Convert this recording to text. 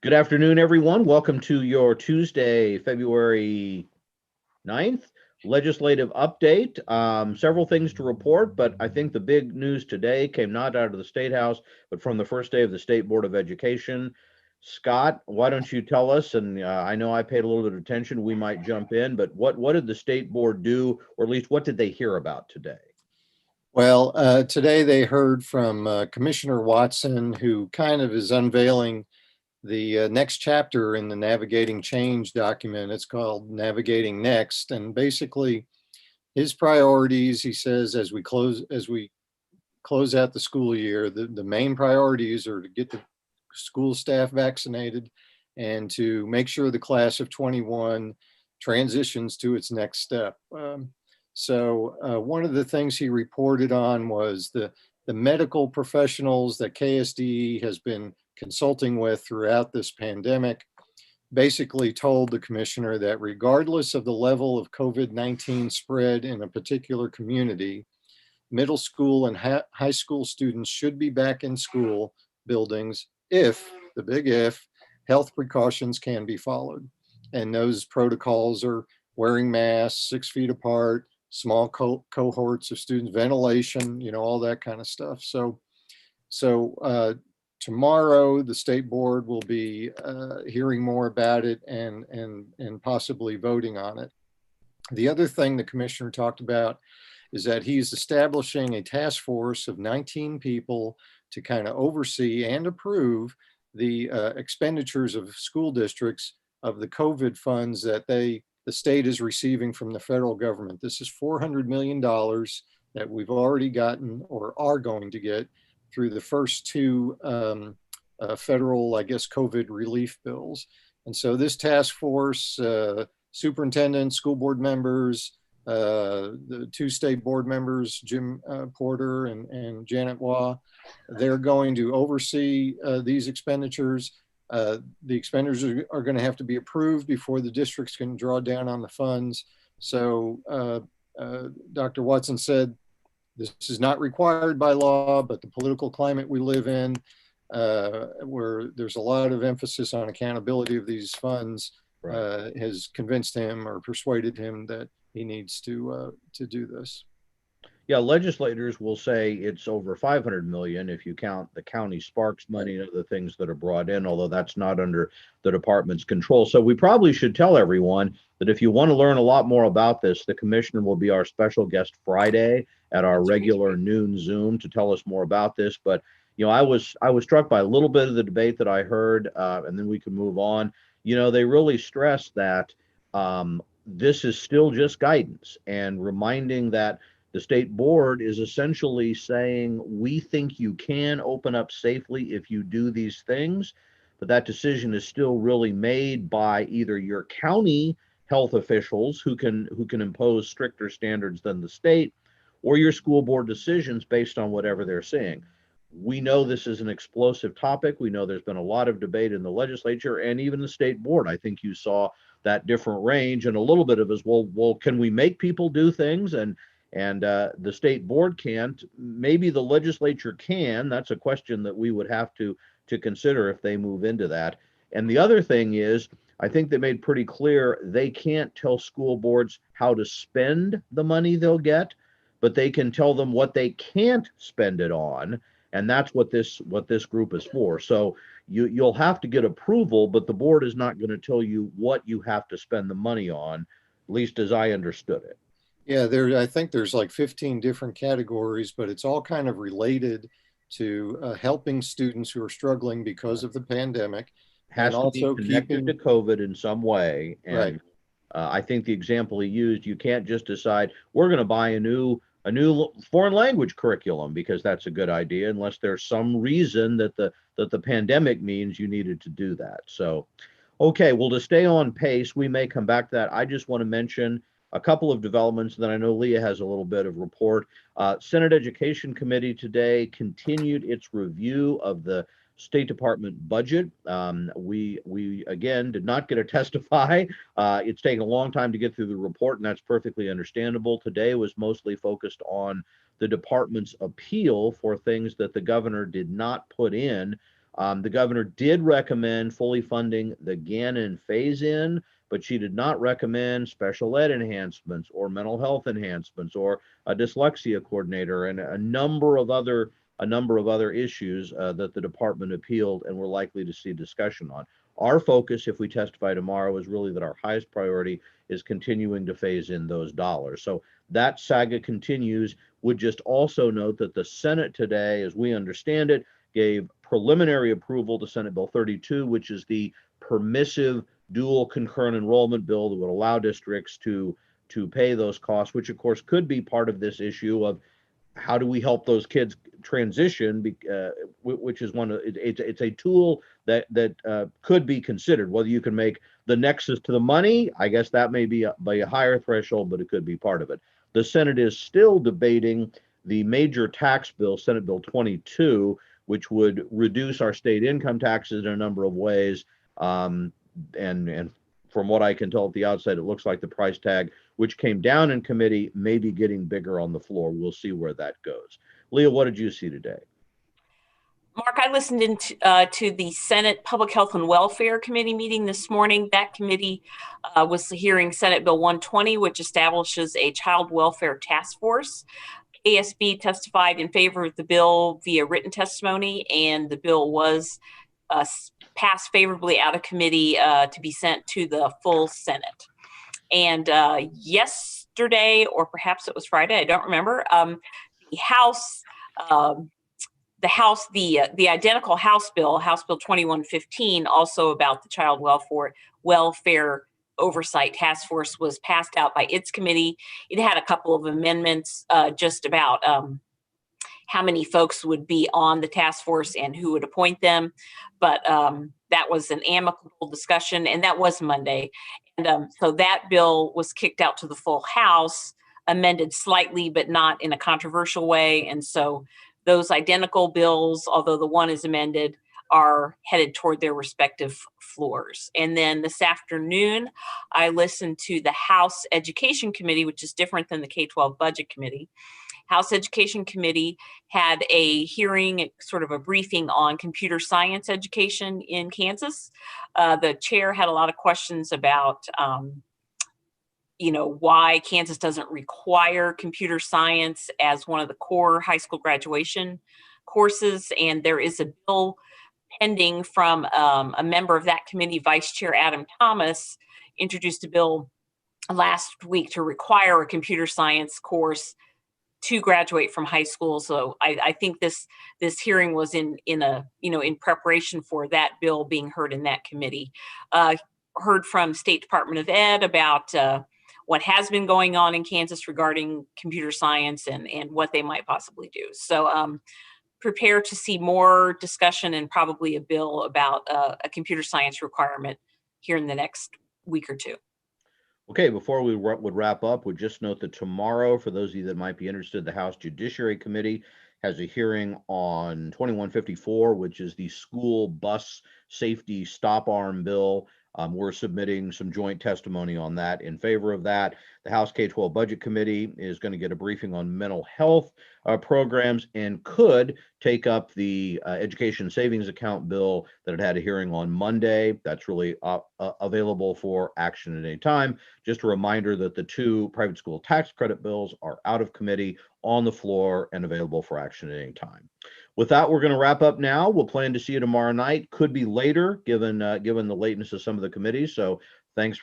Good afternoon, everyone. Welcome to your Tuesday, February 9th legislative update. Several things to report, but I think the big news today came not out of the State House, but from the first day of the State Board of Education. Scott, why don't you tell us? And I know I paid a little bit of attention. We might jump in, but what did the State Board do, or at least what did they hear about today? Well, today they heard from Commissioner Watson, who kind of is unveiling the next chapter in the Navigating Change document. It's called Navigating Next, and basically his priorities, he says, as we close out the school year, the main priorities are to get the school staff vaccinated and to make sure the class of 21 transitions to its next step. So one of the things he reported on was the medical professionals that KSDE has been consulting with throughout this pandemic basically told the commissioner that regardless of the level of COVID-19 spread in a particular community, middle school and high school students should be back in school buildings if, the big if, health precautions can be followed. And those protocols are wearing masks 6 feet apart, small cohorts of students, ventilation, all that kind of stuff. So tomorrow the state board will be hearing more about it and possibly voting on it. The other thing the commissioner talked about is that he's establishing a task force of 19 people to kind of oversee and approve the expenditures of school districts of the COVID funds that the state is receiving from the federal government. This is $400 million that we've already gotten or are going to get through the first two federal, I guess, COVID relief bills. And so this task force, superintendents, school board members, the two state board members, Jim Porter and Janet Waugh, they're going to oversee these expenditures. The expenditures are going to have to be approved before the districts can draw down on the funds. So Dr. Watson said, this is not required by law, but the political climate we live in, where there's a lot of emphasis on accountability of these funds, right, has convinced him or persuaded him that he needs to do this. Yeah, legislators will say it's over 500 million if you count the county sparks money and other things that are brought in, although that's not under the department's control. So we probably should tell everyone that if you want to learn a lot more about this, the commissioner will be our special guest Friday at our regular noon Zoom to tell us more about this. But I was struck by a little bit of the debate that I heard, and then we can move on. They really stress that this is still just guidance and reminding that the state board is essentially saying, we think you can open up safely if you do these things, but that decision is still really made by either your county health officials who can impose stricter standards than the state, or your school board decisions based on whatever they're seeing. We know this is an explosive topic. We know there's been a lot of debate in the legislature and even the state board. I think you saw that different range and a little bit of as well, can we make people do things? And the state board can't. Maybe the legislature can. That's a question that we would have to consider if they move into that. And the other thing is, I think they made pretty clear they can't tell school boards how to spend the money they'll get, but they can tell them what they can't spend it on. And that's what this group is for. So you'll have to get approval, but the board is not going to tell you what you have to spend the money on, at least as I understood it. Yeah, I think there's like 15 different categories, but it's all kind of related to helping students who are struggling because of the pandemic. Has to be connected to COVID in some way. And right. I think the example he used, you can't just decide we're going to buy a new foreign language curriculum because that's a good idea, unless there's some reason that the pandemic means you needed to do that. So, okay, well, to stay on pace, we may come back to that. I just want to mention a couple of developments that I know Leah has a little bit of report. Senate Education Committee today continued its review of the State Department budget. We again did not get to testify. It's taken a long time to get through the report, and that's perfectly understandable. Today was mostly focused on the department's appeal for things that the governor did not put in The governor did recommend fully funding the Gannon phase-in, but she did not recommend special ed enhancements or mental health enhancements or a dyslexia coordinator and a number of other issues that the department appealed and we're likely to see discussion on. Our focus, if we testify tomorrow, is really that our highest priority is continuing to phase in those dollars. So that saga continues. Would just also note that the Senate today, as we understand it, gave preliminary approval to Senate Bill 32, which is the permissive dual concurrent enrollment bill that would allow districts to pay those costs, which of course could be part of this issue of how do we help those kids transition, which is it's a tool that could be considered. Whether you can make the nexus to the money, I guess that may be by a higher threshold, but it could be part of it. The Senate is still debating the major tax bill, Senate Bill 22, which would reduce our state income taxes in a number of ways. And from what I can tell at the outset, it looks like the price tag, which came down in committee, may be getting bigger on the floor. We'll see where that goes. Leah, what did you see today? Mark, I listened to the Senate Public Health and Welfare Committee meeting this morning. That committee was hearing Senate Bill 120, which establishes a child welfare task force. ASB testified in favor of the bill via written testimony, and the bill was passed favorably out of committee to be sent to the full Senate. And yesterday, or perhaps it was Friday, I don't remember, the House, the identical House Bill 2115, also about the Child Welfare Oversight Task Force, was passed out by its committee. It had a couple of amendments just about how many folks would be on the task force and who would appoint them. But that was an amicable discussion, and that was Monday. And so that bill was kicked out to the full House, amended slightly, but not in a controversial way. And so those identical bills, although the one is amended, are headed toward their respective floors. And then this afternoon, I listened to the House Education Committee, which is different than the K-12 Budget Committee. House Education Committee had a hearing, sort of a briefing on computer science education in Kansas. The chair had a lot of questions about why Kansas doesn't require computer science as one of the core high school graduation courses. And there is a bill pending from a member of that committee, Vice Chair Adam Thomas, introduced a bill last week to require a computer science course to graduate from high school. So I think this hearing was in preparation for that bill being heard in that committee. Heard from State Department of Ed about what has been going on in Kansas regarding computer science and what they might possibly do. So prepare to see more discussion and probably a bill about a computer science requirement here in the next week or two. Okay, before we would wrap up, would just note that tomorrow, for those of you that might be interested, the House Judiciary Committee has a hearing on 2154, which is the school bus safety stop arm bill. We're submitting some joint testimony on that in favor of that. The House K-12 Budget Committee is going to get a briefing on mental health programs and could take up the education savings account bill that had a hearing on Monday. That's really available for action at any time. Just a reminder that the two private school tax credit bills are out of committee, on the floor, and available for action at any time. With that, we're going to wrap up now. We'll plan to see you tomorrow night. Could be later, given the lateness of some of the committees. So thanks for